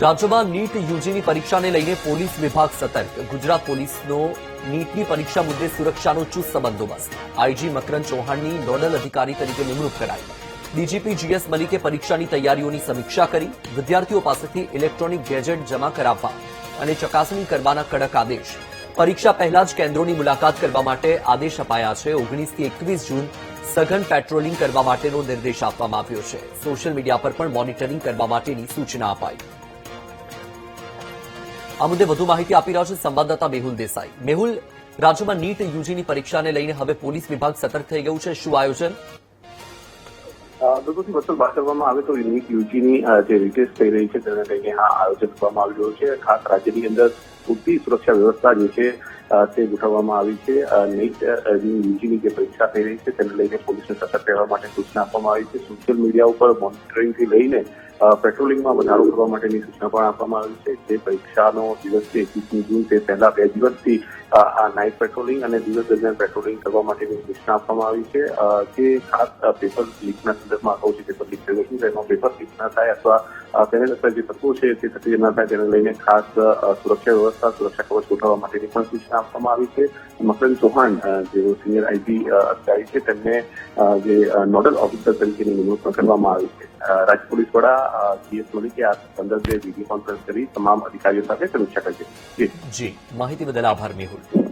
રાજ્યમાં નીટ યુજીની પરીક્ષાને લઈને પોલીસ વિભાગ સતર્ક. ગુજરાત પોલીસનો નીટની પરીક્ષા મુદ્દે સુરક્ષાનો ચુસ્ત બંદોબસ્ત. આઈજી મકરંદ ચૌહાણની નોડલ અધિકારી તરીકે નિમણૂક કરાઈ. ડીજીપી જીએસ મલિકે પરીક્ષાની તૈયારીઓની સમીક્ષા કરી. વિદ્યાર્થીઓ પાસેથી ઇલેક્ટ્રોનિક ગેજેટ જમા કરાવવા અને ચકાસણી કરવાના કડક આદેશ. પરીક્ષા પહેલા જ કેન્દ્રોની મુલાકાત કરવા માટે આદેશ અપાયા છે. 19 થી 21 જૂન સઘન પેટ્રોલિંગ કરવા માટેનો નિર્દેશ આપવામાં આવ્યો છે. સોશિયલ મીડિયા પર પણ મોનિટરિંગ કરવા માટેની સૂચના અપાઈ. આ મુદ્દે વધુ માહિતી આપી રહ્યા છે સંવાદદાતા મેહુલ દેસાઈ. મેહુલ, રાજ્યમાં નીટ યુજીની પરીક્ષાને લઈને હવે પોલીસ વિભાગ સતર્ક થઈ ગયું છે. શું આયોજન? બિલકુલ વસ્તુ વાત કરવામાં આવે તો નીટ યુજીની જે રીટેસ્ટ થઈ રહી છે તેને લઈને આ આયોજન કરવામાં આવી રહ્યું છે. ખાસ રાજ્યની અંદર પૂરતી સુરક્ષા વ્યવસ્થા જે છે તે ગોઠવવામાં આવી છે. નીટ યુજીની જે પરીક્ષા થઈ રહી છે તેને લઈને પોલીસને સતર્ક રહેવા માટે સૂચના આપવામાં આવી છે. સોશિયલ મીડિયા ઉપર મોનિટરિંગથી લઈને પેટ્રોલિંગમાં વધારો કરવા માટેની સૂચના પણ આપવામાં આવી છે. જે પરીક્ષાનો દિવસ છે 21 જૂન તે પહેલા 2 દિવસથી આ નાઇટ પેટ્રોલિંગ અને દિવસ દરમિયાન પેટ્રોલિંગ કરવા માટેની સૂચના આપવામાં આવી છે. જે ખાસ પેપર લીકના સંદર્ભમાં અગાઉ જે પેપર લીક થયું હતું તેમાં પેપર લીક ના થાય અથવા તેને લગતા જે તત્વો છે તે સક્રિય ના થાય તેને લઈને ખાસ સુરક્ષા વ્યવસ્થા સુરક્ષા કવચ ગોઠવવા માટેની પણ સૂચના આપવામાં આવી છે. મકરંદ ચૌહાણ જેઓ સિનિયર આઈજી અધિકારી છે તેમને જે નોડલ ઓફિસર તરીકેની નિમણૂક કરવામાં આવી છે. રાજ્ય પોલીસ વડા જીએસ મલિકે આ સંદર્ભે વિડીયો કોન્ફરન્સ કરી તમામ અધિકારીઓ સાથે સમીક્ષા કરી છે. જી, માહિતી બદલ આભાર મેહુલ.